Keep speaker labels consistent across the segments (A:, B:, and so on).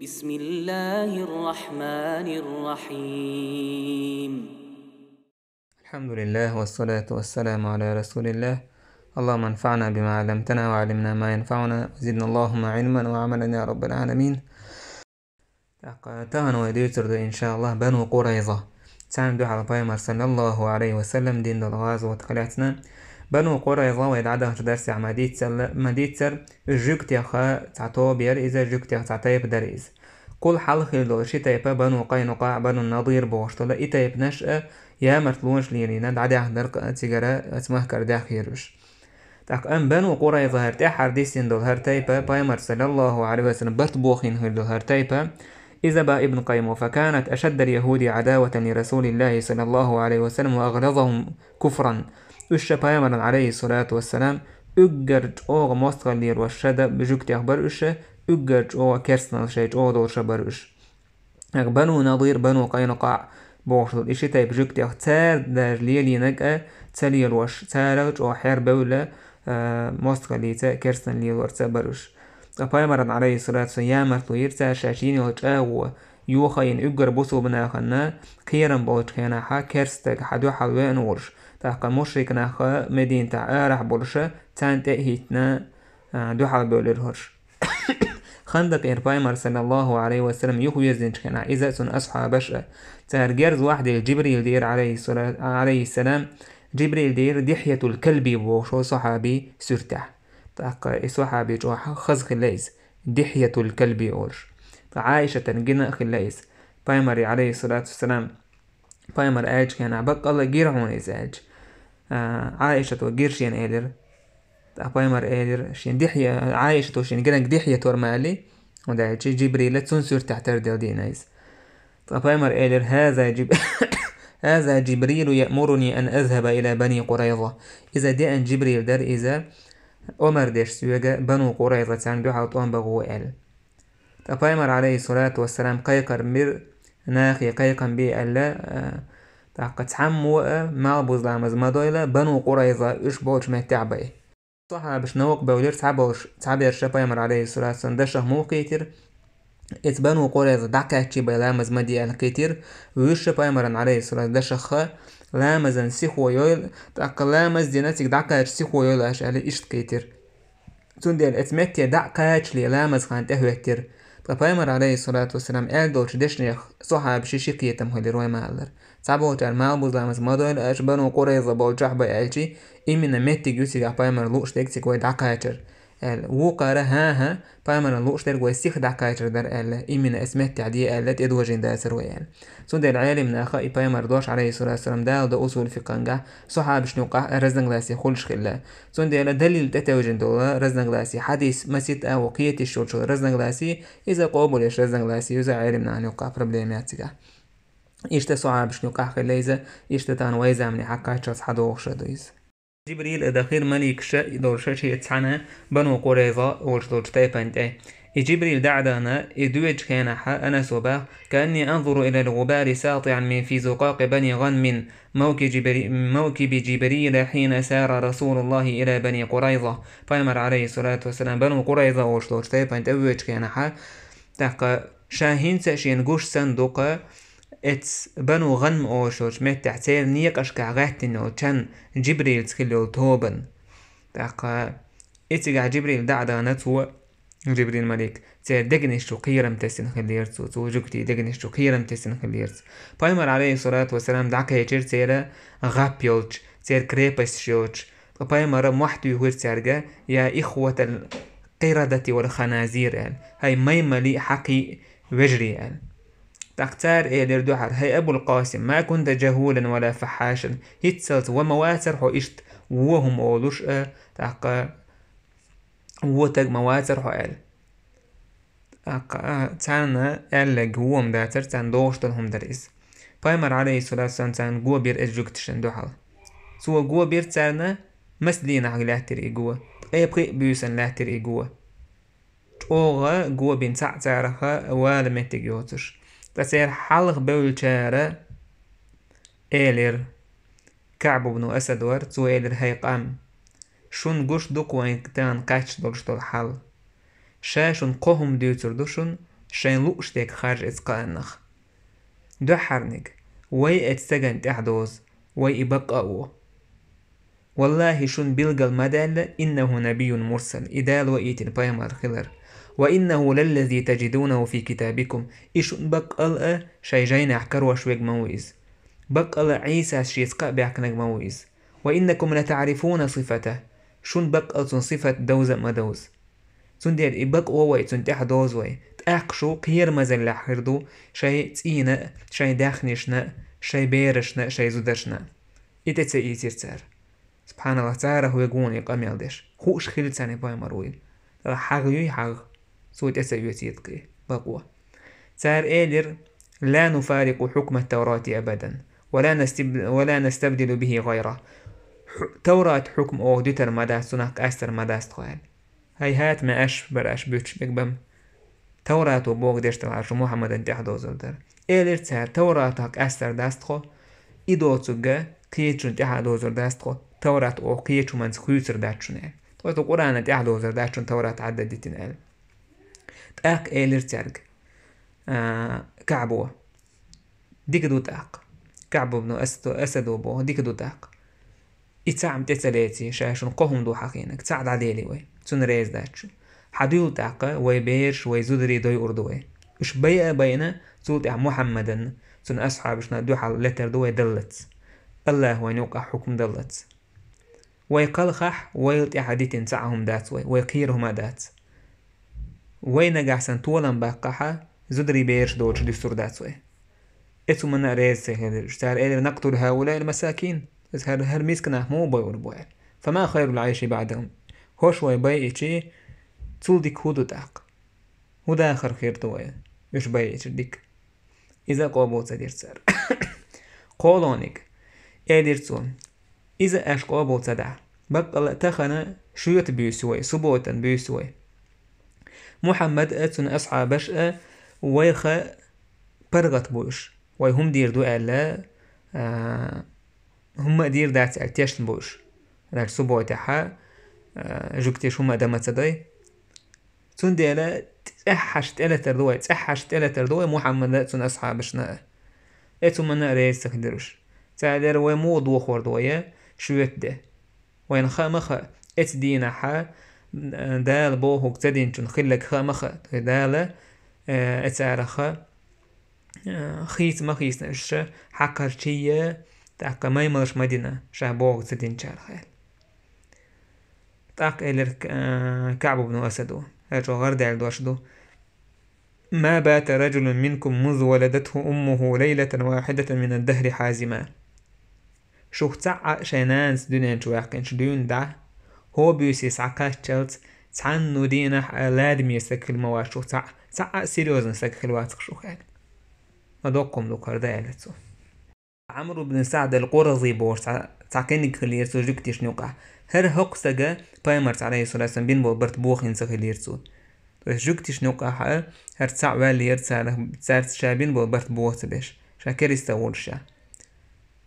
A: بسم الله الرحمن الرحيم.
B: الحمد لله والصلاة والسلام على رسول الله. اللهم انفعنا بما علمتنا وعلمنا ما ينفعنا وزدنا اللهم علما وعملا يا رب العالمين. تهن وديتر إن شاء الله بنو قريظة سان على بايمر صلى الله عليه وسلم دين الغاز وتخلاتنا بنو قريظة ويدعدها درس مديتر جوكتي خا تعطو بير إذا جوكتي تعطيب دريز كل حلق الدوشي تيبا بنو قينقاع بنو النضير بوشتلا إتيب نشأ يا مرتلونش ليرينا دعدها درق تجارة اسمه كرداخ يروش تاق أم بنو قريظة هرتي حرديسين دول هرتيبا بايمر صلى الله عليه وسلم برتبوخين هردو هرتيبا إذا با ابن قيم فكانت أشد اليهود عداوة لرسول الله صلى الله عليه وسلم وأغلظهم كفرا وش بايمر عليه الصلاة والسلام أجرج أوغ مستغلير والشدة بجوكتي أخبر وش أجرج أوغ كرسنال شيج أوغ دور شبر وش بنو نضير بنو قينقاع بوشل إشي تايب جوكتي أخ تار دار ليلي نقا تاليل وش تارج أو حير بولة مستغليتا كرسنال ليل ورتبر وش بايمر عليه الصلاة والسلام مرتوير شاشين وجاو يوخين اجر بوسو بناخنا كيرن بوش كينا حا كرستك حدو حلوين ورش تاقا مشرك ناخا مدينة آرح بولشا تان تأهيتنا دو حل بولرهرش خندق بايمر صلى الله عليه وسلم يخو يزنج كنا إذا سن أصحابش تارجرز واحد جبريل دير عليه السلام جبريل دير دحية الكلب بوشو صحابي سرتح تاق صحابي جوحا خز خلايس دحية الكلب أورش عائشة تنجنا خلايس بايمر عليه الصلاة والسلام بايمر آج كان عبق الله جيرهون إزاج عائشة وجيرشين إيدر بايمر إيدر شين دحية عائشة وشين جنك دحية ورمالي وداعي جبريل تنسر تحتر ديل دينايس بايمر إيدر هذا جبريل يأمرني أن أذهب إلى بني قريظة إذا دي أن جبريل در إذا عمر ديش سويجا بنو قريظة تاندو حوطون بغوئل بايمر عليه الصلاة والسلام قيقر مر ناخي قيقا بي ألا تاقا تحمو ما بوزلامز مدويلة بنو قريظة إش بوش ما تعبي صحابش نوق بولير تعبير بايمر عليه الصلاة والسلام دشه موقيتر إت بنو قريظة دعكاتشي بلامز مدي الكيتر ويش بايمر عليه الصلاة دشه لامزن سيخو يويل تاقا لامز ديناتيك دعكاتش سيخو يويل أشعالي إشت كيتر تندي الاتمتيا دعكاتش لي لامز خان تهوهتر بايمر عليه الصلاة والسلام دوش دشنيخ صحاب شيشيقيتم هولي روي مالر تعبوت المعبوز لامز مدويل أش بنو قريظة بولجح بألشي إمنا متي جوسي بايمر لوش تكتك وي دعكاتر وقارة ها بايمر لوش تر وي سيخ دعكاتر در إمنا اسمت تعدي ألا تدوجين داسر ويال سندي العالم من أخا بايمر دوش عليه الصلاة والسلام دال دا أصول في قنقع صحاب شنوقع رزنق لاسي خلش خلا سندي دليل تتوجين دولا رزنق لاسي حديث مسيت أو قيتي الشوشل رزنق لاسي إذا قوبوليش رزنق لاسي إذا عالم عن يوقع بروبليماتيكا إشتا صحاب شنوقع خليزة إشتا تان ويزا من حقاتشاس حدوغ شدويز جبريل إدخير ملك دورشاش يتسعنا بنو قريظة ورشدوش تايبانت جبريل دعدانا إدويج كان أنا صباح كأني أنظر إلى الغبار ساطعا من في زقاق بني غنم موكب جبريل حين سار رسول الله إلى بني قريظة بايمر عليه الصلاة والسلام بنو قريظة ورشدوش تايبانت أويج كان تاقا شاهين ساشين قوش صندوق اتس بنو غنم اوشوش مت تحتير نيق اشكا غاحتنو چن جبريل تخلو توبن تاقا اتقع جبريل دعدا نتو جبريل ملك تير دقنشو قيرم تسن خليرتو تو جوكتي دقنشو قيرم تسن خليرت بايمر عليه الصلاة والسلام دعكا يجير تيرا غابيولش تير كريبس شوش بايمر موحدو يهور تيرغا يا إخوة القردة والخنازير هاي ميملي حقي وجري تختار إلير دوحر هي أبو القاسم ما كنت جهولا ولا فحاشا هيتسلت ومواتر حو إشت وهم أولوش تاقا ووتاق مواتر حو إل تانا إلق وهم داتر تان دوشتلهم دريس بايمر عليه الصلاة والسلام تان قوة بير إجوكتشن دوحر سوى قوة بير تانا مسلينا حق لاهتر إيقوة أي بقي بيوسن لاهتر إيقوة اوغا قوة بين تعتارها ولا متجوتش تسير حلق بولشارة إيلر كعب بن أسد ور تو إيلر هيقام شون قوش دوك وين كتان قاتش دولش دول حل شاشون قوهم ديوتر دوشون شين لوشتك خارج إتقانخ دو حرنك وي اتسجن تحدوز وي إبقاو والله شون بلغ المدال إنه نبي مرسل إدال وإيتن بايمار خلر وإنه للذي تجدونه في كتابكم إشون بقال شي جين أحكر وشويق مويز بقال عيسى شيسقا بيحكنك مويز وإنكم لتعرفون صفته شون بقال صفة دوزة مدوز تون دير إبق ووي تون تحدوز وي تأقشو قير مزل لحردو شي تينا شي داخنشنا شي بيرشنا شي زودشنا إتتسا إيتير تار سبحان الله تعالى هو يقول يقام يلدش خوش خيل تاني باي مروين حاغ يوي حاغ سوى تأسا يوتيتقي بقوة تار إيلر لا نفارق حكم التوراة أبدا ولا نستبدل به غيره توراة حكم أو دوتر مداس سناك أستر مداس تخوال هات ما أش براش بيتش بكبم توراة وبوغ ديشتر عشو محمد انتح دوزل در إيلر تار توراتك أستر داستخو إدو تسوغا قيتشون تحا دوزر داستخو توراة أو قيتشو منز خيوتر داتشون تويتو قرآن تحا دوزر داتشون توراة عددتين إل تاق إيلر تارق كعبو ديك دو تاق كعبو بنو أسدو بو ديك دو تاق إتساعم تساليتي شاشون قهم دو حقينك تساعد عديلي وي تون ريز داتشو حديو تاقة وي بيرش وي زودري دوي أردوي وش بينا تقول تاع محمدا تون أصحابشنا دو حال لتر دوي دلت الله وينوقع حكم دلت ويقلخح ويلتي حديث تاعهم دات وي ويقيرهما دات وينقع سنتولا باقحة زودري بيرش دوش دستور دات وي إتو منا ريز سيهدر اشتار إلي نقتل هؤلاء المساكين هر ميسكنا مو بيور بوين فما خير العيش بعدهم هوش وي بايئتي تول ديك هودو تاق هودا آخر خير دوين يش بايئتي ديك إذا قوبو تدير سار قولونيك إيدير تون إذا أش قوبو تدع بقى تخنا شوية بيسوي سبوتا بيسوي محمد أتون أصحابش ويخا برغت بوش ويهم دير دو ألا هم دير دات ارتياشن بوش دار سبوتا جوكتيش هما دمت داي تون ديلا تحشت إلا تردوي محمد تون أصحابشنا إتو منا ريس تخدرش تعالر ويمو دو خوردوية شويت ده وين خامخا إت دينا حا دال بوهوك تدين تون خلك خامخا دال إتعرخا خيس ما خيس نش حقر شيء تاقا ما يملش مدينة شاه بوهوك تدين شارخال تاق إلر كعب بن أسدو هاتو غرد عالدوشدو ما بات رجل منكم منذ ولدته أمه ليلة واحدة من الدهر حازما شوخ تعا شينانس دونين شواقين شدون دا هو بيوسي سعقاش تشلت تعنو دينا لادم يسكل مواش شوخ تعا سيريوزن سكل واتق شوخان أدوكم دو كردا إلتو عمرو بن سعد القرظي بورس تعكينك خليرتو جوكتيش نوقع هر هقسجا بايمرت عليه الصلاة والسلام بين بولبرت بوخين سخليرتو جوكتيش نوقع هر تسع والي تسارت شابين بولبرت بوخت بيش شاكر يستولشا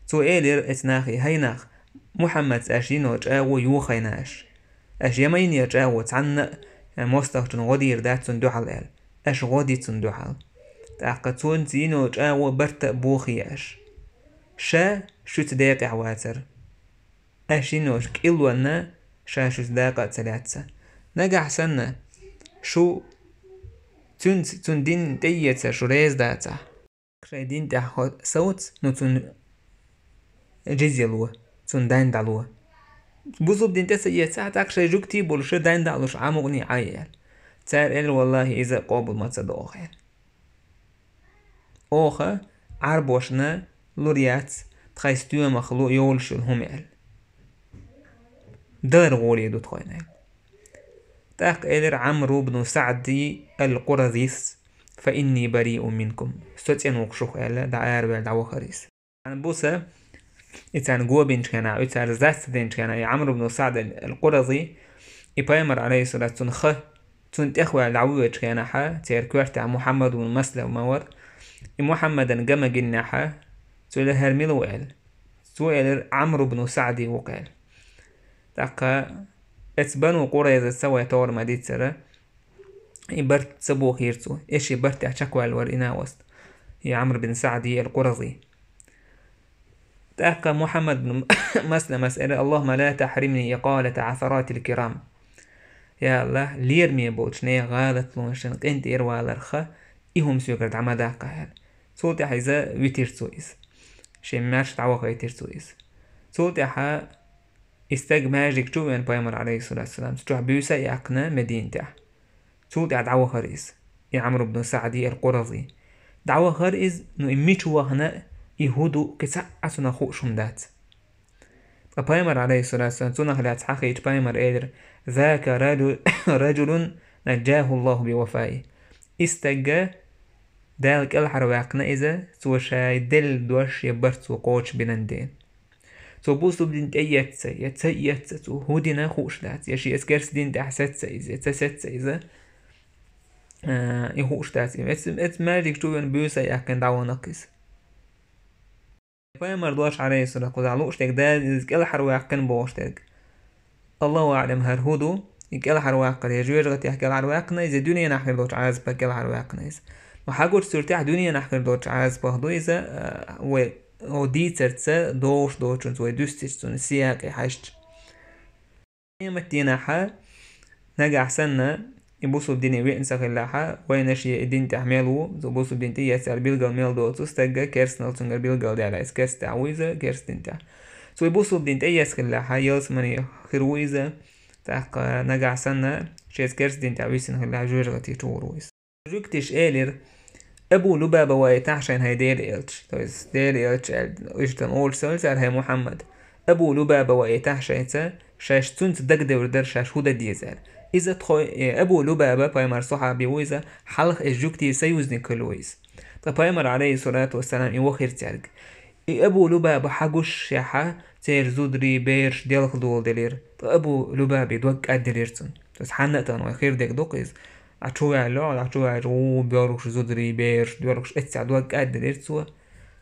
B: تو إيلير اتناخي هيناخ محمد أشينو جاو يوخيناش أش يمين يجاو تعنا مستخدن غدير داتون دوحل إل أش غدي تون دوحل تاقتون تينو جاو برت بوخياش شا شو تداق عواتر أشينوش كيلوانا شا شو تداق تلاتسا نقع سنة شو تون دين ديتا شو ريز داتا شا دين تاخد صوت نو تون جزيلوه تون دين دالوه بوزوب دين تسا يتساعتك شا جوكتي بولشا دين دالوش عمغني عيال تار إل والله إذا قابل ما تصدقوخين أوخا عربوشنا لوريات تخيستيو مخلوق يولشو الهميل دار غولي دو تخوينين تاق إلر عمرو بن سعدي القرظيس فإني بريء منكم ستين وقشوخ إلا دعار بالدعوة خريس عن بوسا إتان قوبين كان إتان زاست دين كان عمرو بن سعد القرظي إبايمر عليه الصلاة تنخ تنت إخوة العوية كان حا تيركوار تاع محمد بن مسلم ومور محمدا قام جناحا تولى هرميل وقال سؤال عمرو بن سعدي وقال تاقا اتبانو قريظة سوى تور مديد سرا يبرت سبو خيرتو إيش يبرت أشكوى الورئنا وسط يا عمرو بن سعدي القرظي تأكى محمد بن مسلم مسألة اللهم لا تحرمني إقالة عثرات الكرام يا الله ليرمي بولشني غالت لونشن قنت إروالرخة إهم سيوكرت عمدا قهل صوت حيزا ويتيرتويس شماش تعوخ ويتيرتويس صوت حا استج ماجيك جوين بايمر عليه الصلاة والسلام ستروح بيوسا يقنا مدينته صوت دعوة خريز يا عمرو بن سعدي القرظي دعوة خريز نو إميشوا هنا يهودو كسعة خوشهم دات بايمر عليه الصلاة والسلام تونا خلات حقيت بايمر إيدر ذاك رجل نجاه الله بوفائه استجا دالك الحرواقنا إذا سو شاي دل دوش يبرت وقوش بنندين سو بوسو بدين يتسا سو هودنا خوش دات يشي اسكرس دين تحسات إذا تسات إذا يخوش دات ات ماجيك شوين بيوسا يحكن دعوة نقص بايمر دوش عليه الصلاة والسلام علوش تك دال إذا الحرواقن بوش تك الله أعلم هرهودو يكال حرواقنا يجوز غت يحكي حرواقنا إذا دنيا نحكي دوش عازبا كال حرواقنا إذا وحاجور سرتاح دنيا نحكي دوش عازبا هدو إذا و دي ترتسا دوش دوشنز و دوستشتون سياق حشت يمتينا حا نجح سنة يبوسو بديني وينسا خلاحا وينشي الدين تحملو زبوسو بدين تيسار بيلغل ميل دوتو استجا كيرس نلتنجر بيلغل دي على اسكاس تعويزة كيرس دينتا سو يبوسو بدين تيس خلاحا يلس مني خرويزة تحق نجح سنة شيس كيرس دين تعويسن خلاحا جوجغتي تورويز جوكتش إيلر أبو لبابة ويتعشين هاي دير إلتش تويس دير إلتش إجتن أول سلسل هاي محمد أبو لبابة ويتعشين شاش تنت دقدر در شاش هودا ديزال إذا تخوي أبو لبابة بايمر صحابي وإذا حلق الجوكتي سيوزني كلويز بايمر عليه الصلاة والسلام يوخير تارق أبو لبابة حقوش شاحة تير زودري بيرش ديالك دول دلير أبو لبابة دوك أدليرتن بس حنقتن وخير ديك دوقيز عشوي عشوي بيروش زودري بيرش بيروش اتسع دوك أدليرتسوا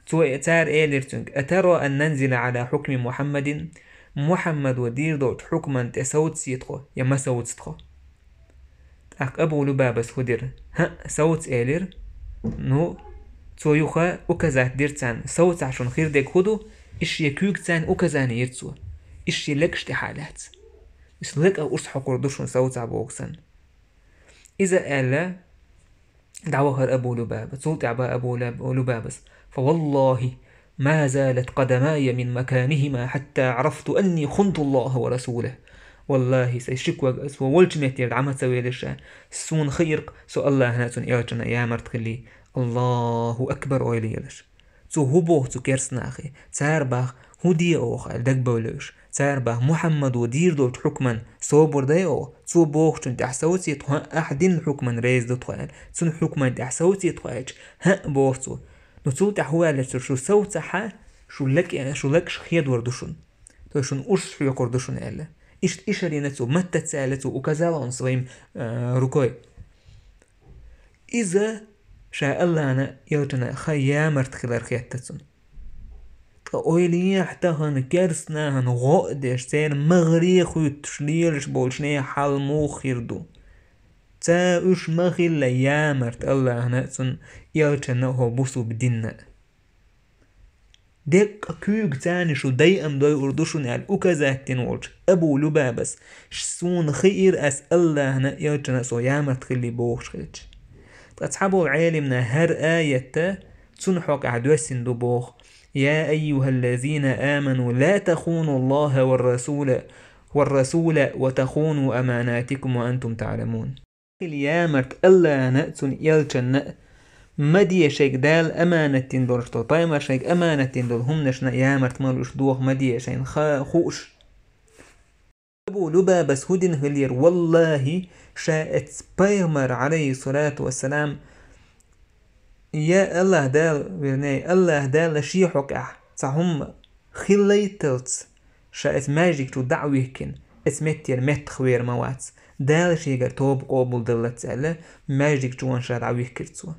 B: توا تار إيليرتنك أترى أن ننزل على حكم محمد ودير دوت حكما تسوت سيتخو يما سوت ستخو أك أبو لبابة سودير ها سوت إيلير نو تو يوخا وكذا ديرتان سوت عشان خير ديك هدو إش يكوك تان وكذا يرتسوا إش يلكش تحالات إش لك أو أصحى قردوشون سوت عبوكسان إذا ألا دعوها أبو لبابة صوت عبا أبو لبابة فوالله ما زالت قدماي من مكانهما حتى عرفت أني خنت الله ورسوله والله سيشكوى أسوى والجميت يدعم سويلشا سون خيرق سو الله ناتون إيرجنا يا مرتخلي الله أكبر أوليلش سو هبوه سو كيرسنا أخي تارباخ هدي أوخ الدقبولوش تارباخ محمد ودير دوت حكما صوبر دايو سو بوخ تن تحسوتي تخوان أحدين حكما ريز دوت خوان سن حكما تحسوتي تخواج ها بوخسو نتول تحوالت شو سوتها شو لك خيد وردوشن تو شون أش شو يقردوشن إلا إيش اللي نتو متى تسالتو وكذا لانصريم ركوي إذا شاء الله أنا يلتنا خيامرت خلال خياتتون أولي حتىهن كرسناهن غقدش تين مغريخ وتشليلش بولشني حال موخيردو تا اش مخيل ليامرت الله ناتون يلتنا هو بوسو بدينا ديك كوك تاني شو دايم داي اردوشون على اوكازاتين ولج ابو لبابس شسون خير اس الله نا يلتنا سو يامرت خلي بوخش خلج تصحابو عالمنا هر آية تنحق عدوسين دو بوخ يا أيها الذين آمنوا لا تخونوا الله والرسول وتخونوا أماناتكم وأنتم تعلمون اليامرت ألا نأتن يلجن مدي شيك دال أمانة دولشتو طايمر شيك أمانة دول هم نشنا يامرت مالوش دوخ مدي شين خوش أبو لبابس هدن هلير والله شاءت بايمر عليه الصلاة والسلام يا الله دال بيرني الله دال شيحك صهم خليتلت شاءت ماجيك تو دعويكن اسمتير متخوير موات دال شيغر توب قبول دلت على ماجيك تو ان شاء دعويك كرتسو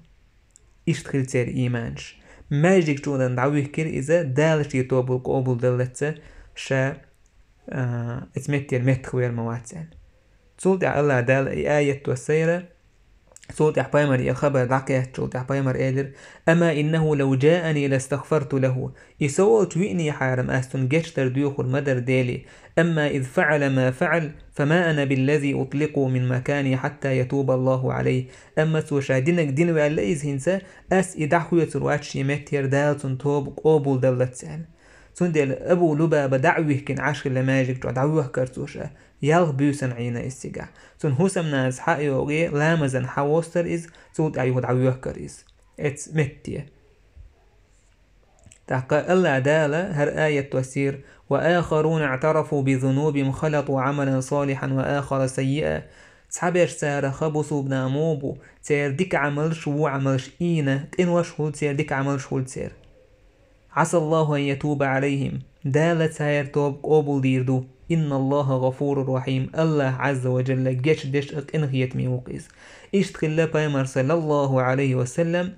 B: ايش تخلتير ايمانش ماجيك تو دعويك كر اذا دال شي توب قبول دلت شا اسمتير متخوير موات تول الله دال اي آية وسيرة صوت أحبايمر يا خبر دعكة صوت أحبايمر قادر أما إنه لو جاءني لاستغفرت له يسوى تويني حارم أستن جشتر ديوخ المدر دالي أما إذ فعل ما فعل فما أنا بالذي أطلقه من مكاني حتى يتوب الله عليه أما سوشادينك دين وعليز هنسا أس إدحو يترواتش يمتير دالتن توب قوبل دولت سهل سندل أبو لبابة دعوه كن عشر لماجك دعوه كرتوشا يالغ بيوسن عينا استيقع سن هوسم ناس حقي وغي لامزن حواستر إز سود أيوه دعوه كريز إتس متية تحقق الله دالة هر آية تسير وآخرون اعترفوا بذنوبهم خلطوا عملا صالحا وآخر سيئا تحبش سارة خبصوا بناموبو تير ديك عملش وعملش إينا تنوش هول تير ديك عملش هول تير عسى الله أن يتوب عليهم دالة ساير توب قبول ديردو إن الله غفور رحيم الله عز وجل جيش ديش انغيت ميوقيز اشتخل بايمر صلى الله عليه وسلم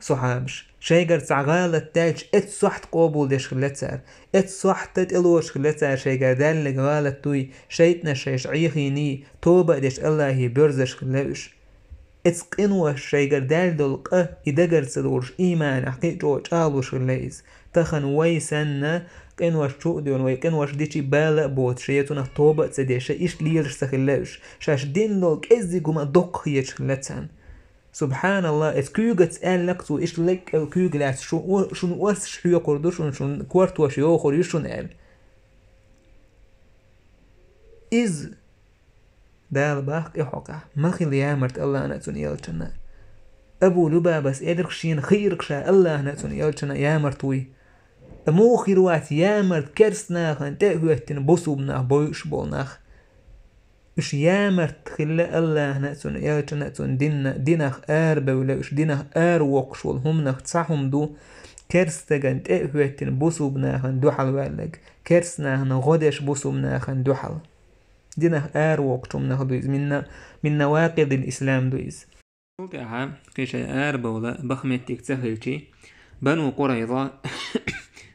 B: صحابش شيقر تعغالة تاج ات صحت قبول ديش خلت سار ات صحت تلوش خلت سار شيقر دال غالة توي شيتنا شيش عيخيني توبة ديش الله برزش خلوش اتسقنوش شيقر دال دلقه إدقر سدورش إيمان حقيقو جالوش خليز تخن ويسن قنوش توديون ويقنوش ديشي بالا بوت شيتونه توبة تسديش إيش ليرش سخلوش شاش دين دلق إزي قوما دق هيش خلتسان سبحان الله اتكيوغت آل لقتو إيش لك الكيوغلات شون ورس شحيو قردوش شون كورتو شيو خوريشون آل إز دال باق إحوكا مخي ليامرت الله نأتون يالجنا أبو لبابس إدرخشين خيركشا الله نأتون يالجنا يامرتوي مو خيروات يامرت كرسناخ أن تأهوتن بصوبناخ بويش بولناخ إش يامرت خلا الله نأتون يالجنا نأتون ديناخ بولاش ديناخ وقشول همناخ تصحهم دو كرستغن تأهوتن بصوبناخ دوحل والك كرسناخ غدش بصوبناخ دوحل دينه وقتهم نهضويز من نواقض الإسلام دويز وقعها كيش بولا بخمتك تسهلتي بنو قريظة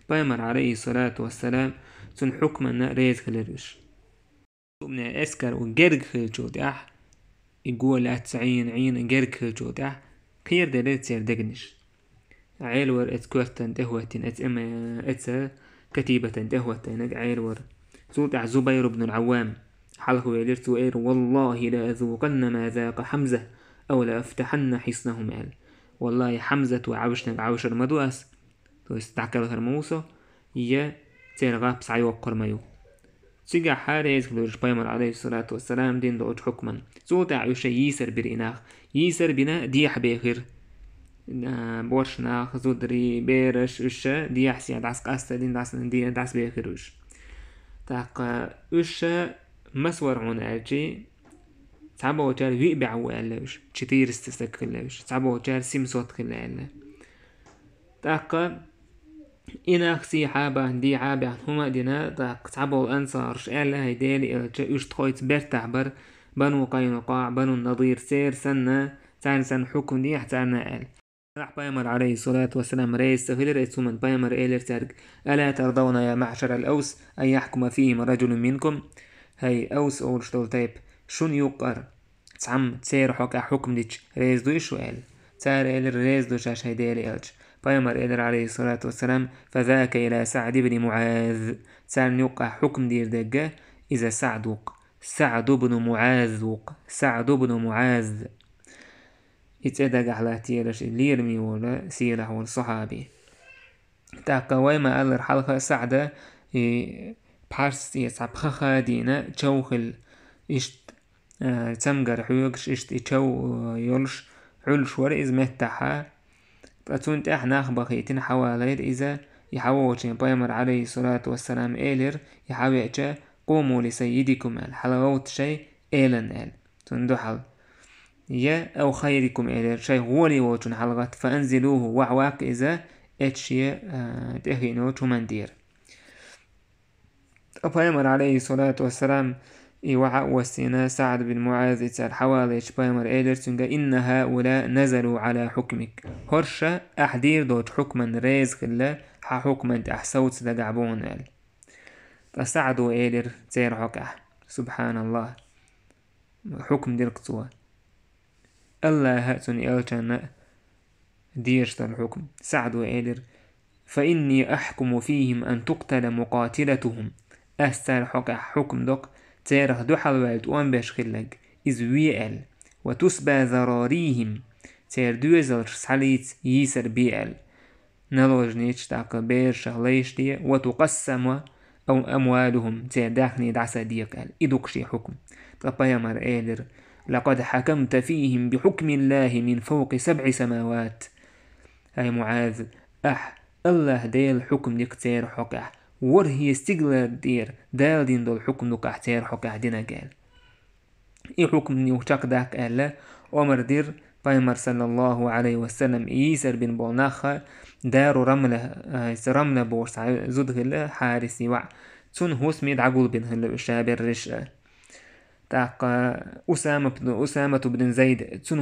B: بايمر عليه الصلاة والسلام سن حكمنا ريز خلالوش ومن أسكر وقرق خلجو داح يقول أتسعين عين قرق خلجو داح خير دلت سير دقنش عيلور اتكورتن دهوتن اتسا كتيبة دهوتن عيلور سودع زبير بن العوام حلق ويلرت وإير والله لا أذوقن ما ذاق حمزة أو لا أفتحن حصنه مال والله حمزة وعوشنا عوشر مدوأس تو استعكال هرموسو يا تيرغاب سعي وقرميو سيقع حاريز كلوش بايمر عليه الصلاة والسلام دين دوج حكما سوطع يوشي يسر بريناخ يسر بنا ديح بيخير بورشناخ زودري بيرش وشا ديح سياد عسق أستا دين داس بيخير وش تاق وشا مسور عون أجي تعبوا وجار ويبيعوا علىوش كتير استسكلوش تعبوا وجار سيمسوت خلاه تاق إنا خسي حابة دي عابة هما دينا تاق تعبوا الأنصار شعلا هيدالي إيش تخويت برتعبر بنو قينقاع بنو النضير سير سنة سن حكم دي احتارنا آل راح بايمر عليه الصلاة والسلام رئيس سهل رئيس من بايمر إيلر تارك ألا ترضون يا معشر الأوس أن يحكم فيهم رجل منكم هاي أوس أول شتول تايب شون يقر تعم تسير حكم ديش رئيس دو إشو آل تسار إيلر رئيس دو شاش هيدالي آلش بايمر إيلر عليه الصلاة والسلام فذاك إلى سعد بن معاذ تسار يوقع حكم دير دقة إذا سعد بن معاذ يتدق على تيرش اللي يرمي ولا سيرح والصحابي تاقوي ما قال الحلقة سعدة بحرس يسعب خادينا تشوخل إشت تمقر حيوكش إشت يتشو يولش علش ورئيز مهتحا فتونت احنا بخيتين حوالير إذا يحووشين بايمر عليه الصلاة والسلام إيلر يحاويتش قوموا لسيدكم الحلوات شيء إيلن إيل تندحل يا أو خيركم إلى شيء غولي وجن حلقات فأنزلوه وعواق إذا اتشي تهينو تمندير بايمر عليه الصلاة والسلام يوعى وسينا سعد بن معاذ تسال حوالي بايمر إيلر تنجا إن هؤلاء نزلوا على حكمك هرشا أحدير دوت حكما ريز خلا حكما أحسوت دقعبون إل فسعدوا إيلر تير حكا سبحان الله حكم دير قطوة الله هاتون إلتنا ديرشت الحكم سعد وإيدر فإني أحكم فيهم أن تقتل مقاتلتهم أستر حكم دوك تيرخ دو حلوالت وان بشخلق إذ ويأل وتسبى ذراريهم تير دوزل سحليت يسر بيأل نلوج نيتش تاق بير شغليش دي وتقسم أو أموالهم تير داخني دعسا ديقال إدوكشي حكم طبايا مر إيدر لقد حكمت فيهم بحكم الله من فوق 7 سماوات هاي معاذ الله ديل حكم ديك تير حقه ورهي استقلال دير دال دين دول حكم دوك احتير حقه دينا قال اي حكم نيوشاك داك قال عمر دير بايمر صلى الله عليه وسلم يسر بن بولناخ دارو رملة بورس زود غلا حارسي وع تون هوس ميد عقول بن هلا شابر رشا تاق أسامة بن زيد تون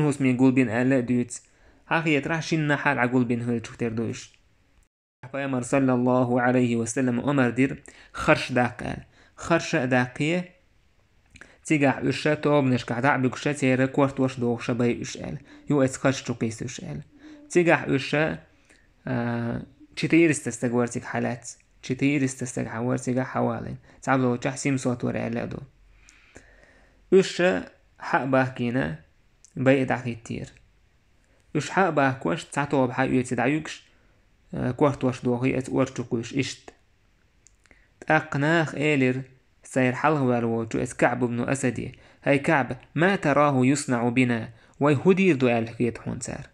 B: هوس مي قول بن آلاء ديوت هاخي يترح شين حال عقول بن هلا تشوتر دوش بايمر صلى الله عليه وسلم عمر دير خرش داق خرش داقية تيجح وشة توب نشكح دعب وشة تيرا كورت وش دوغ شباي وشال يو اتخش تقيس وشال تيجح وشة تشتير استستقوارتك حالات تشتير استستقوارتك حوالين تعبلو تحسيم صوت ورع لادو وشة حق باكينا باي دعقي التير وش حق باكوش تعطوب حق يتدعيوكش كورت وش دوغي اتورتوكوش اشت تأقناخ إيلر سير حلغ والوجو كعب بن أسدي هاي كعب ما تراه يصنع بنا ويهدير دو الحكيت حونسار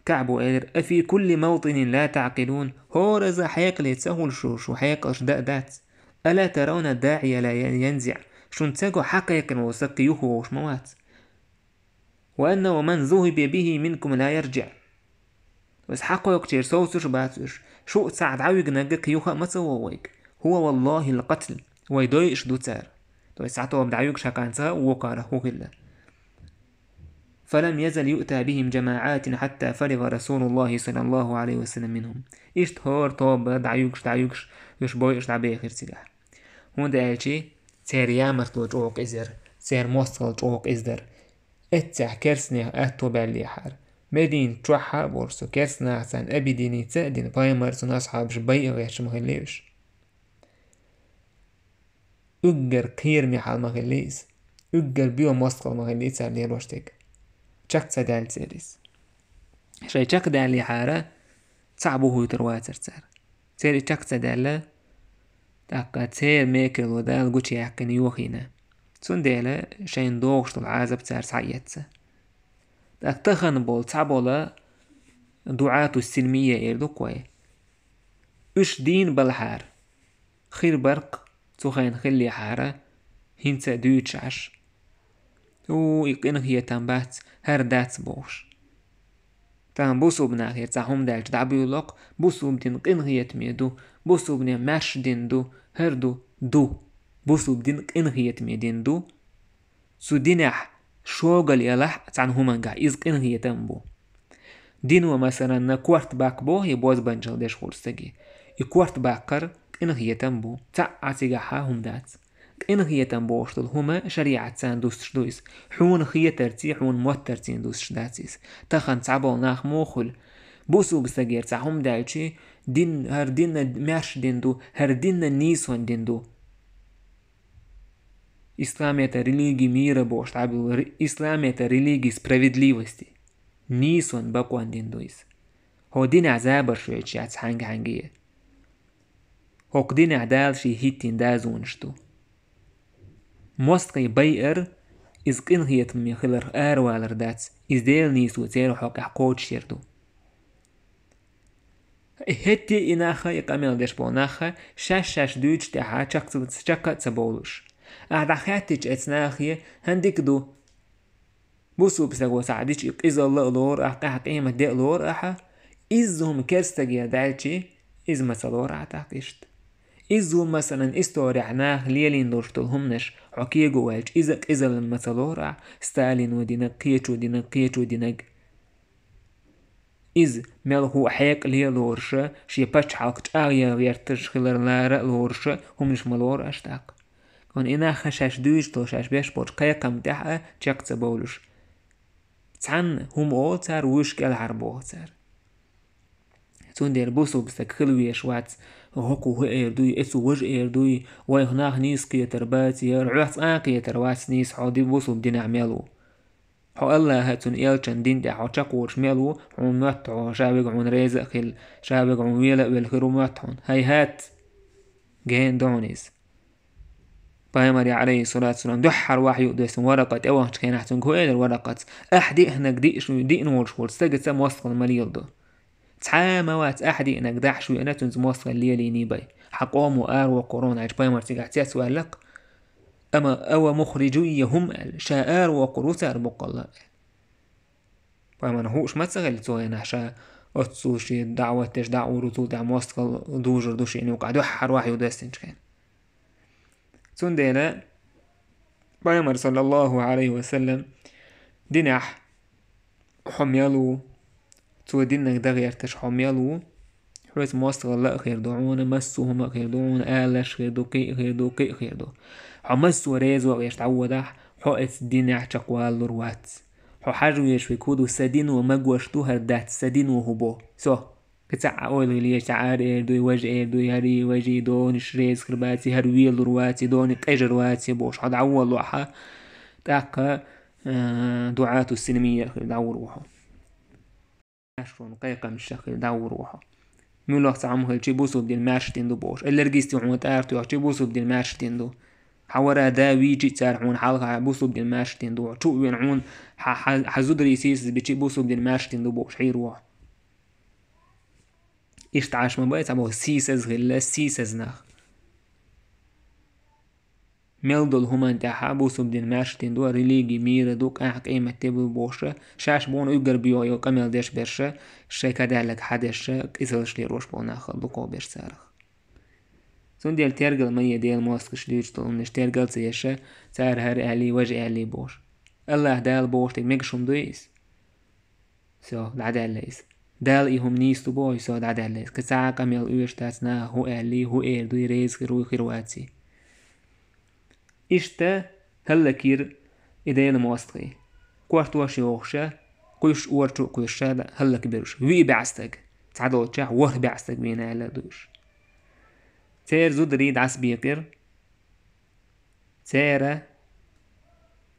B: كعب إيلر أفي كل موطن لا تعقلون هو رزا حيق ليتسهل شوش وحيق أشداء دات ألا ترون الداعي لا ينزع شون تساقو حقيق وسقيوه وشموات وأنه من ذهب به منكم لا يرجع بس حقو يقتير صوتش باتش شو تساعد عاويق نقك يوخا ما تسوويك هو والله القتل ويدويش دوتار تو ساعتو بدعيوك شاكانتا وقاره وغلا فلم يزل يؤتى بهم جماعات حتى فرغ رسول الله صلى الله عليه وسلم منهم إشت هور طوب دعيوكش يشبويش دعبي خير سلاح هون دعيشي سير يامرت وجوك إزر سير موصل جوك إزر اتح كرسني أتو باللي حار مدين توحى بورسو كرسنا عسان أبي ديني تأدين بايمرسون أصحاب شبي غيش مغليوش أجر كير محل مغليس أجر بيو موصل مغليس على الوشتك شك سدال سيريس شاي شك دالي حارة صعبه يترواتر سار سيري شك سدال تاقا تير ميكل ودال قوشي يحكن يوخينا سون دالا شاين دوغش العازب سار سعيتسا تاق تخن بول تعبولا دعاتو السلمية إردو كوي إش دين بالحار خير برق تخين خلي حارة هنسا دوتش عش يقين هي تنبات هر دات بوش تان بوسو بناخير تاهم دالج دعبيو لوق بوسو بدين قين هي تميدو بوسو بدين ماش دين دو هردو دو بوسو بدين قين هي تميدين دو سو دينح شوغل يلح تان همانقع إز قين هي تنبو دينو مثلا نكوارت باك بو يبوز بنجل ديش خورستگي يكوارت باكر قين هي تنبو تا عتيقحا هم دات قين هي تنبوشتل هما شريعة تان دوستش دويس حون خيه ترتي حون موت ترتين دوستش داتيس تخن تعبو ناخ موخل بوسو بساقير تاهم دالشي دين هر دين مارش دين دو هر دين نيسون دين دو إسلامية ريليجي ميرا بوش تعبو إسلامية ريليجي سبراvedливости نيسون باقوان دين دويس هو دين عذابر شويتش يعتس حانجية هو دين عدالشي هيتين دازونشتو موسقي بيئر إز قنغيت من خلر آروالر دات إز ديل نيسو تيرو حق حقوت شيردو هتي إناخا يقامل ديش بوناخا شاش دوش تحا شاكا تسبولوش أعدخاتيج اتناخي هنديك دو بوسو بساقو سعديش إز الله لور أحقا حقيمة دي لور أحا إزهم كرستاقيا دالشي إز مسالور أعتاقشت إزو مثلا استورعناه ليلين دورشتلهمنش عكيجو والج إزك إزا المثلورع ستالين ودينك قيتو دينك إز ملهو حيق ليلورشة شي باتش حالك تاغيا ويرتش خلر لارا لورشة همنش ملور أشتاق هون إنا خشاش دوش توشاش بيش بوش قيقم تحقا تشاقت بولوش تسعن هم أوتار وش كال عربو أوتار تون دير بوسو بستك خلويش وات هوكو هو إيردوي إسو وج إيردوي واي هناك نيس كي ترباتي رعوات آقية تروات نيس حودي بوسو بدين عملو حو الله هاتون إيلشان دين دي حو تشاقوش ميلو عون متعو شابق عون ريزق خل شابق عون ويلق بالخيرو متعون هاي هات جين دونيز بايمري عليه الصلاة والسلام دحر وحي قدس ورقة اوه كان احسن كوين الورقة احدي هناك دي شو دي نول شول استجد سام وصل المليل دو تعاموات احدي انك دحش وي انا تنز موصل الليلي نيباي حقوم وار وقرون عج بايمر تيجع تياس وقالك اما او مخرجي هم شاءر وقروسار بقلا بايمر هوش ما تسغل توين عشا اتسوشي دعوة تش دعوة رتو دعم وصل دوجر دوشي انو قاعد دحر وحي قدس كان سنديلا بايمر صلى الله عليه وسلم دينح حميلو تو دينك دغير تش حميلو حرس موصل لا خير دعون مسوهم خير دعون آلش خير دوكي خير دوكي خير دو حمسو ريزو غيش تعودح حقت دينح تقوال لروات حاجو يشوي كودو سدين ومقوش تو هردات سدين وهبو كتاع أول ليش تعار دوي وجه دوي هري وجه دون شريز كرباتي هرويل رواتي دون قجر رواتي بوش حد عول لوحة تاقا دعاة السينمية دعو روحه عشرون قيقة مش شخير دعو روحه ميلو تعمه الجيبوسو بدي الماشتين دو بوش اللي رجيستي عمود آرتو جيبوسو بدي الماشتين دو حورا داوي جي تارعون حلقة بوسو بدي الماشتين دو شو ينعون حزود ريسيس بيجيبوسو بدي الماشتين دو بوش حيروح إشتعاش ما بقيت عبو سيسز غلا سيسز ناخ ميلدول همان تاحا بوسو بدين ماشتين دو ريليجي ميرا دوك احق ايمة تبو بوشة شاش بون ايقر بيو يو كامل ديش برشة شاكا دالك حدشة كيسلش لي روش بو ناخل دوكو بيش سارخ سون ديال تيرقل مية ديال موسكش ليش طولنش تيرقل سيشة سار هر اهلي وجه اهلي بوش الله دال بوش تك ميقشم دويس دعدال ليس دال إيهم نيستو بوي سود عداليس كساعة كامل إيش تاسنا هو أهلي هو إير دوي ريز خيروي خيرواتي إشتا هلا كير إدينا موستغي كوارت واشي وغشا قيش وارتو قيشا هلا كبيرش وي بعستك تعدو تشاح وار بعستك بينا هلا دوش تير زود ريد عس بيقر تيرا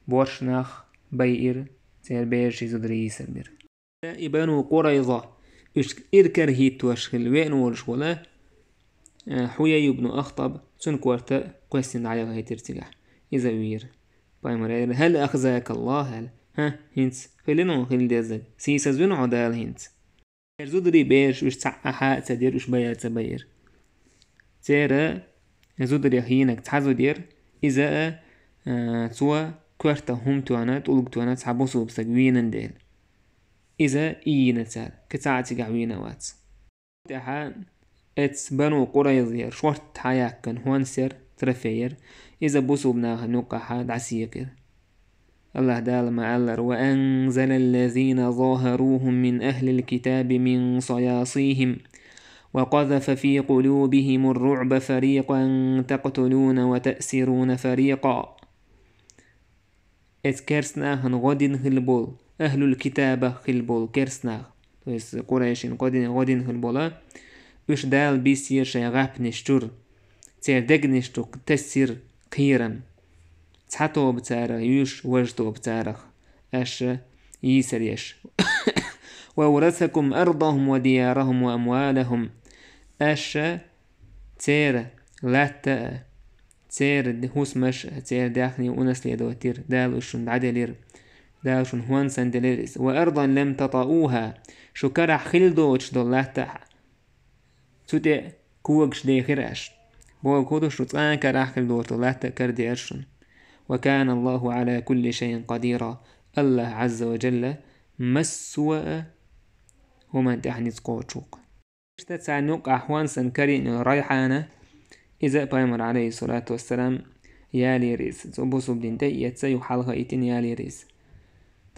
B: بورشناخ بيقر تير بيرشي زود ريسر بير إبانو قريظة إركر هيت واشخل وين ورشولا حويا بن أخطب سنكورتا قوستين على هاي ترتجح إذا وير بايمر هل أخزاك الله هل هنس خلينو خل ديزك سيسا زون عدال هنس زودري بيرش وش تعحا تدير وش بير تبير تيرا زودري هينك تحزو دير إذا توا كورتا هم توانا تقولك توانا تحبوسو بسجوين ديل إذا إينا تار كتاعتي قعوينا وات تحا اتس بنو قريظير شورت حياك كان هوانسر ترفير إذا بوسو بناها نقاحا دعسيقر الله دال ما ألر وأنزل الذين ظاهروهم من أهل الكتاب من صياصيهم وقذف في قلوبهم الرعب فريقا تقتلون وتأسرون فريقا ات كرسناهن غدن خلبول أهل الكتاب خلبول كرسناه قريشين غدن خلبولا وش دال بيسير شي غاب نشتر تير دق نشتوك تسير قيرم تحطو بتارخ يوش وجدو بتارخ أش يسر يش وورثكم أرضهم وديارهم وأموالهم أش تير لاتا تير هوس مش تير داخني ونس ليدو تير دالوشن عدلير دالوشن هوان سندليرس وأرضا لم تطأوها شكرا خلدو تشدو لاتا تودي كوغش دي خراش بو كودش رتان كراح خلدو لاتا كردي أرشن وكان الله على كل شيء قديرا الله عز وجل مسوى وما تحني تقوشوك اشتتسع نوق أحوان سنكري رايحانا إذا بايمر عليه الصلاة والسلام يالي ريس زبوسو بدين يتسيو حلقة إتين يالي ريس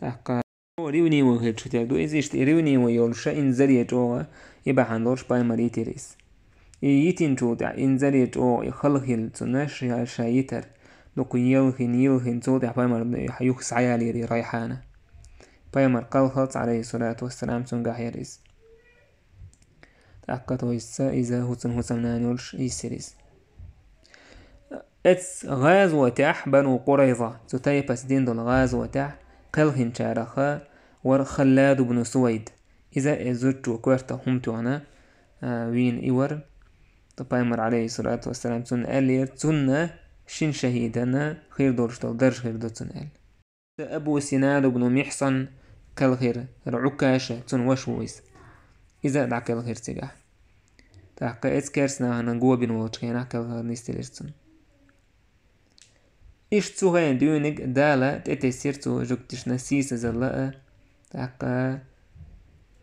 B: تحقا ريوني وغير شتير دو إزيشت ريوني ويولشا إنزالي جوغا إبا حندورش بايمر إتي ريس يتين جودا إنزالي جوغا يخلقل تناش شايتر دوك يلهن صوت بايمر يخس عيالي ريحانة بايمر قلخط عليه الصلاة والسلام تنقح يريس تأكد ويسا إذا هسن نانيولش يسيريس اتس غازوة تاح بنو قريظة تتيبس دين دول غازوة تاح قلهن شارخا ورخلاد بن سويد إذا ازوتو كورتا همتو أنا وين إيور بايمر عليه الصلاة والسلام تن ألير تن شين شهيدنا خير دورشتو درش خير دو تن أل أبو سناد بن محصن كالخير رعكاشة تن وشويس إذا دع كالخير تجاه تحقا إتكرسنا هنقوى بن ووشكينا كالخير نستلرسن إيش تسوغين ديونيك دالة تتسيرتو جوكتش نسيس زلاء تحقا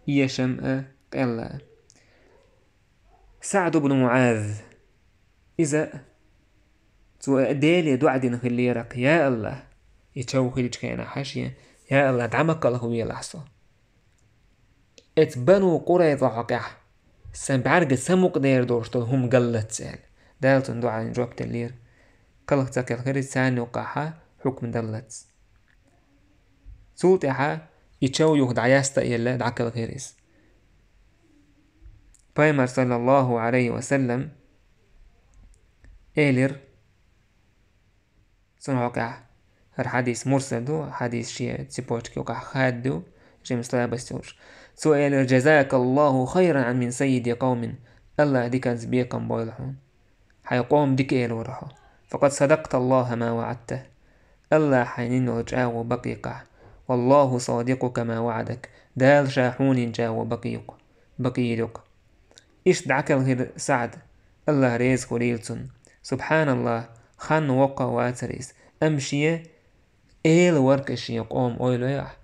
B: يشمأ قلا سعد بن معاذ إذا تو ديلي دعدين خليرك يا الله يتشو خليج كينا حاشية يا الله دعمك الله ويا لحظة اتبنوا قريظة حقح سنبعرق سموك دير دورشتو هم قلت سال دالتون دعا جواب تلير قلق تاكل غير ساني وقاحة حكم دلت سولتها يتشو يهد عياستا إلا دعك الغيريس بايمر صلى الله عليه وسلم إيلر سنوقع هر حديث مرسل دو حديث شيء تسيبوشكي وقع خاد دو جيمس لا بستوش سو إيلر جزاك الله خيرا عن من سيد قوم الله دي كان زبيقا بويلحون حيقوم ديك إيلو رحو فقد صدقت الله ما وعدته الله حينين رجعه وبقيقه والله صادقك ما وعدك دال شاحون جا وبقيلك إيش دعك الغير سعد الله ريز خليلتن سبحان الله خان وقا واتريس أمشي إيل وركش يقوم أويلو يح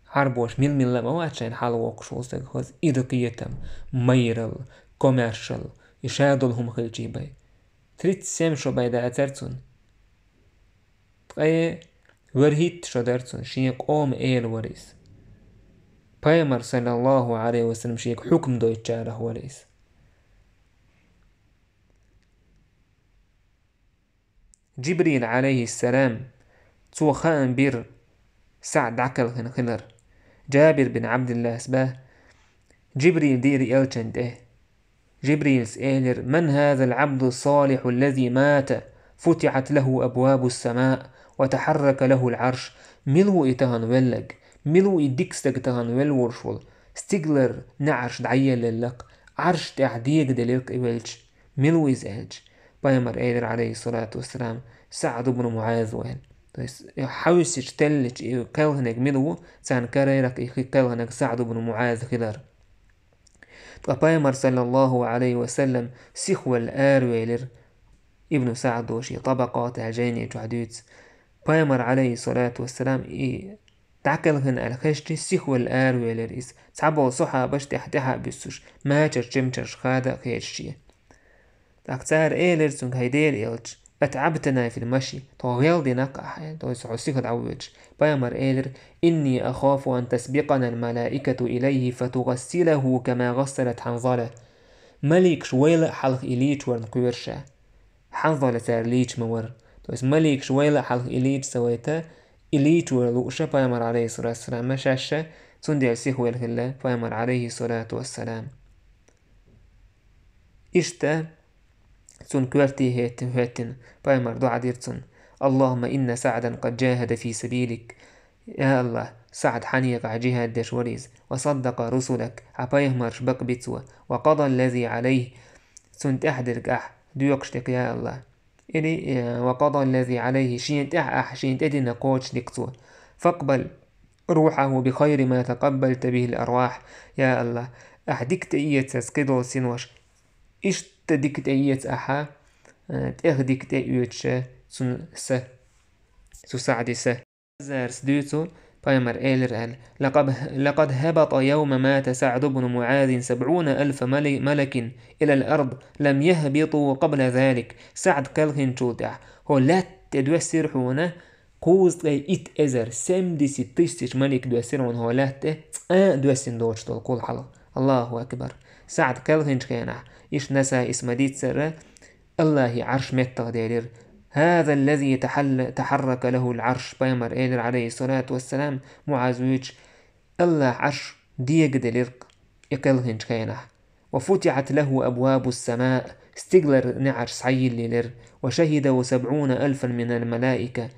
B: حربوش ميل لما واتشين حال وقشوستك خوز إدقيتم ميرل كوميرشل يشادلهم خلجيباي تريد سيمشو بايدا أترتون تقاية ورهيت شدرتون شيك قوم إيل وريس بايمر صلى الله عليه وسلم شيك حكم دو يتجاره وريس جبريل عليه السلام تو خان بير سعد عكل خلر جابر بن عبد الله سباه جبريل دير إلچند جبريل سئلر من هذا العبد الصالح الذي مات فتحت له أبواب السماء وتحرك له العرش ملو إتهان ولق ملو إدكستك تهان ولورشول ستيغلر نعرش دعيا للق عرش تعديق دليق إولش ملو إزالج بايمر إيلر عليه الصلاة والسلام سعد بن معاذ وين حاوس يشتلج قلهنك ملو سان كاريرك إخي قلهنك سعد بن معاذ خلر بايمر صلى الله عليه وسلم سيخوى الآرويلر ابن سعد وشي طبقات عجيني جحدوت بايمر عليه الصلاة والسلام تعكلهن الخشتي سيخوى الآرويلر إس تعبوا صحا باش تحتها بسوش ما ترجمتش خادا خيشي تاكتار إيلر سنك هيدير إلج أتعبتنا في المشي طويل دي نقع سيخد عوج بايمر إيلر إني أخاف أن تسبقنا الملائكة إليه فتغسله كما غسلت حنظلة ملك شويلة حلق إليج ورنقويرشا حنظلة سارليج مور ملك شويلة حلق إليج سويتا إليج ورلوشا بايمر عليه الصلاة والسلام مشاشا تندي سيخوى الهلا بايمر عليه الصلاة والسلام إشتا سن كوارتي هاتن بايمر دعا ديرتن اللهم إن سعدا قد جاهد في سبيلك يا الله سعد حنيق جهاد دشوريز وصدق رسلك عبايه مرشبك بتسوى وقضى الذي عليه سنت أحدرك ديوكشتك يا الله إلي وقضى الذي عليه شينت شينت أدنا قوتش دكتور فاقبل روحه بخير ما تقبلت به الأرواح يا الله أحدكت إية سكدو سنوش إيش تدكت إية أحا تأخدكت إيوتش سعد زارس ديوتو بايمر إيلر قال لقد هبط يوم مات سعد بن معاذ 70,000 ملك إلى الأرض لم يهبطوا قبل ذلك سعد كالهن شوتع هو لا تدوسر حونا قوز إت أزر سمدي ستيستش ملك دوسرون هو لا دوسن دوش دول كل حلا الله أكبر سعد كالهن كينا إيش نسا اسم ديت سر الله عرش متى دير هذا الذي تحرك له العرش بيمر إيلر عليه الصلاة والسلام معازويج الله عرش ديق دلرق يقلهن كينح وفتحت له أبواب السماء استقلر نعر سعيل للر وشهد 70,000 من الملائكة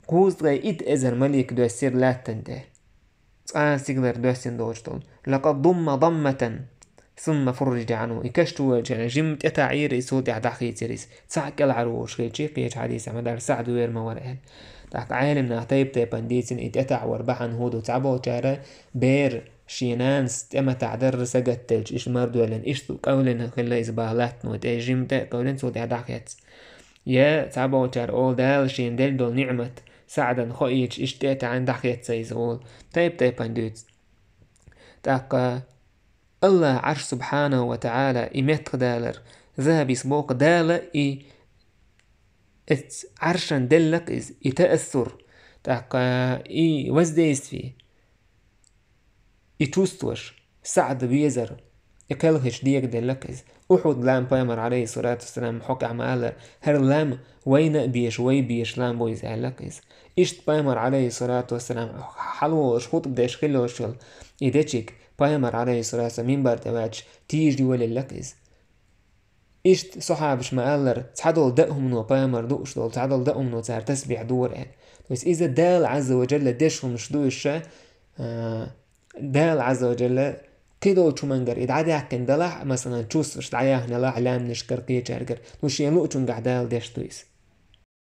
B: قوز غيد إزر ملك دوسير لا تنده استقلر دوسين دوشتون لقد ضمة ثم فرج عنه إكشتو جمت أتعير يسود يعدخي تريس سعك العروش غيتشي قيش حديث عمدار سعد وير موارهن تاك عالم نعتيب تيبان ديتين إتأتع وربحان هودو تعبو جارة بير شينانس تما تعدر سجتلج إيش مردولن إيش تو قولن خلا إزبالات نوت إيش جمت قولن سود يعدخيت يا تعبو جار أول دال شين دل دول نعمة سعدا خويج إيش تأتع عن دخيت سيزول تيبان ديت تاك الله عرش سبحانه وتعالى إمت دالر ذهب يسبوق دالة عرشا دلق يتأثر تاقا وزديس فيه يتوستوش سعد بيزر يكالهش ديك دلق أحد لام بايمر عليه الصلاة والسلام حق عمالة هر لام وين بيش وي بيش لام بويز علق إشت بايمر عليه الصلاة والسلام حلوش خط بداش خلوشل إدتشك بايمر عليه الصلاة والسلام من بارتواج تيجي وللقز إشت صحابش مالر تعدل دقهم نو بايمر دوش دول تعدل دقهم نو تار تسبيح دور بس إذا دال عز وجل دشهم مش دوش دال عز وجل كيدو تشمنجر إذا عادي حكن دلح مثلا تشوس دعياه نلا علام نشكر قيه شارجر وش يلوقتون قعدال ديش دويس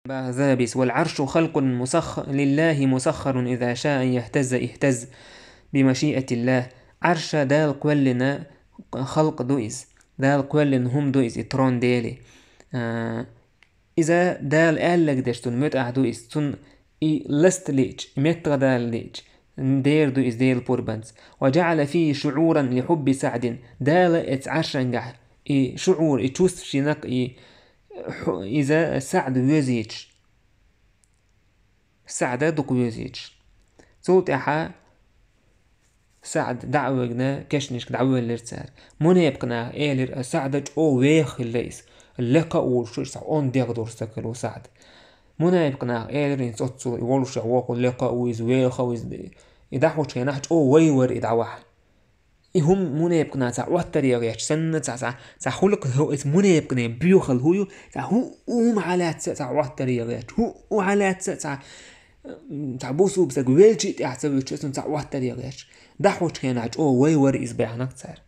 B: ذابس والعرش خلق لله مسخر إذا شاء يهتز بمشيئة الله عرش دال كلنا خلق دويس دال كلن هم دويس ترون ديلي إذا دال أهلك دشتون مت أحدويس تون لست ليج متر دال ليج دير دويس ديل بوربانس وجعل فيه شعورا لحب سعد دال اتعرشنجح شعور اتوس شنق إذا سعد ويزيج سعد دوك ويزيج صوت إحا سعد دعوة كشنش دعوة لرتسار من يبقنا إيلر سعدج أو ويخ الليس اللقاء والشيش أون ديغدور سكرو سعد من يبقنا إيلر ينصوتو يولوش عواقو اللقاء ويز ويخ ويز يدحوش كيناحج أو ويور إدعوح هم من يبقنا تعوتر يغيش سنة تعخلق هو اسم من يبقنا بيوخل هو هو معلات تعوتر يغيش هو علات تعبوسو بسك ويلجي تعتبر تشسن تعوتر يغيش دحوش كيناحج أو ويور إزباح نكتر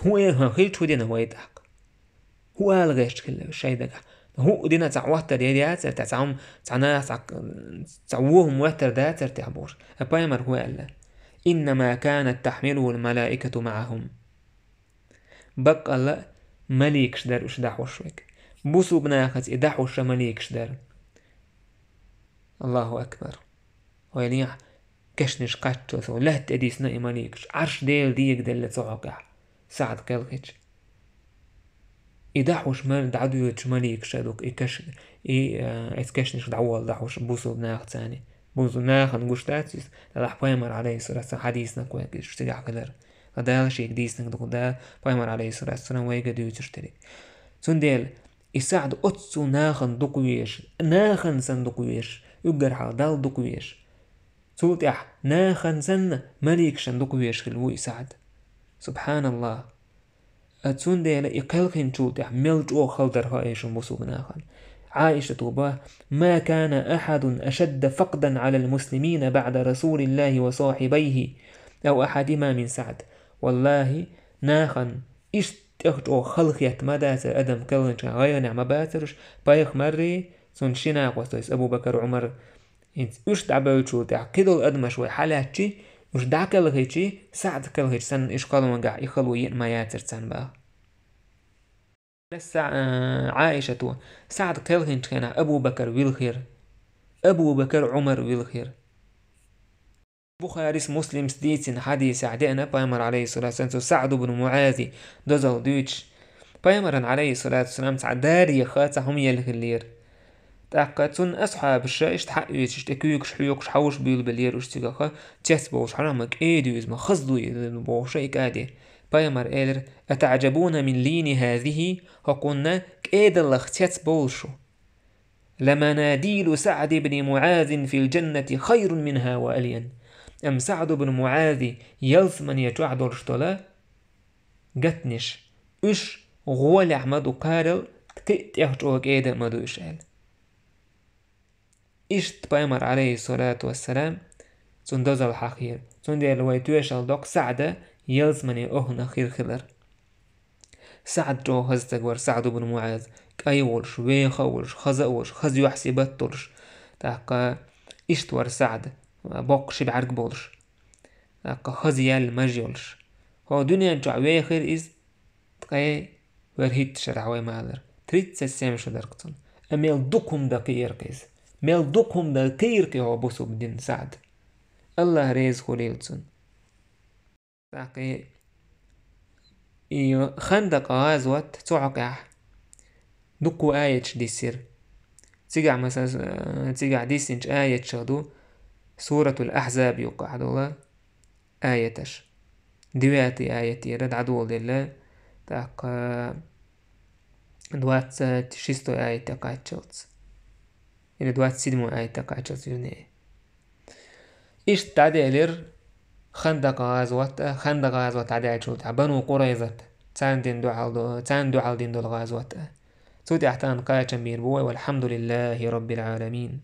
B: هو خيل شو دينا ويدحك هو الغيش كله الشيء ده هو دينا تعوتر يديات تعم تعوهم وتر داتر تعبور أبايمر هو الله إنما كانت تحمله الملائكة معهم بقى الله مليك شدر وش دحوش ويك بوسو بناخذ إدحوش مليك شدر الله أكبر ويليح كشنش قاتوس ولا تديسنا مليكش عرش ديل ديك دل تعقع سعد كالخيش إدحوش مال دعدوش مليك شدوك إتكشنش دعوال دحوش بوسو بناخذ ثاني بوسو ناخذ نقشتاتيس لح بايمر عليه الصلاة والسلام حديثنا كويس شتجع كدر هذا شيء ديسنا دق ده بايمر عليه الصلاة والسلام ويجدو تشتري سنديل يساعد أتسو ناخن دقويش ناخن سن دقويش يقرح دال دقويش سوتح ناخن سن مليك شن دقويش خلو يساعد سبحان الله سنديل يقلقن شوتح ملج أو خلدر هايش بوسو ناخن عائشة توباه ما كان أحد أشد فقدا على المسلمين بعد رسول الله وصاحبيه أو أحدهما من سعد والله ناخن اشتغل خلق يتمدى أدم كلنش غير نعم باترش بايخ مري سنشنا قوستيس أبو بكر عمر إيش دعبوا شو كدول أدم شوي حالاتي إيش دعك لغيتي سعد كلغيت سن إيش قالوا مقع يخلوا ما ياتر سن بقى لسه عائشة سعد كلهن كان أبو بكر والخير أبو بكر عمر والخير بخاري مسلم سديتين حديث عدنا بايمر عليه الصلاة والسلام سعد بن معاذ دزل دوتش بايمر عليه الصلاة والسلام سعداري خاتهم يلخلير تاقتون أصحاب الشايش تحقيش تكيوكش حيوكش حوش بيل بلير وشتيقا تسبوش حرامك ايديو اسمه خصدو يدبوش ايك عادي بايمر إيلر أتعجبون من لين هذه وقلنا كإيد اللختيت بولشو لمناديل سعد بن معاذ في الجنة خير منها وألين أم سعد بن معاذ يلثمن يتوعد الشطلاء قتنش إش غول أحمد قارل كيت يخجوك إيدا مدو إشعال إشت بايمر عليه الصلاة والسلام سندوز الحقير سندي الويتوش الدوك سعد يلثمن أهنا خير خلر سعد جو هزتقور سعد بن معاذ كأي ولش ويخا ولش خزا ولش خز يحسي بطلش تاقا إشتور سعد بوقش بعرق بولش تاقا خز يال مجيولش هو دنيا جع ويخير إز تقاي ورهيت شرعوي مالر تريد سيسيم شدرقتن أميل دوكم دا كيركيز ميل دوكم دا كيركي هو بوسو بدين سعد الله ريز خليلتن تاقي خندق غازوات تعقع دكو آية دي سير تيجع مثلا تيجع دي سنج آية شغدو سورة الأحزاب يقع دولا آيتش دواتي آيتي رد عدو لله تاق دوات تشيستو آية تقع تشلت إذا دوات سيدمو آية تقع تشلت يوني إيش تعديلر خندق غازوات تعديل شلت بنو قريظة تان دو عال دين دول غازوات سودي أحتان قاية بير بوي والحمد لله رب العالمين.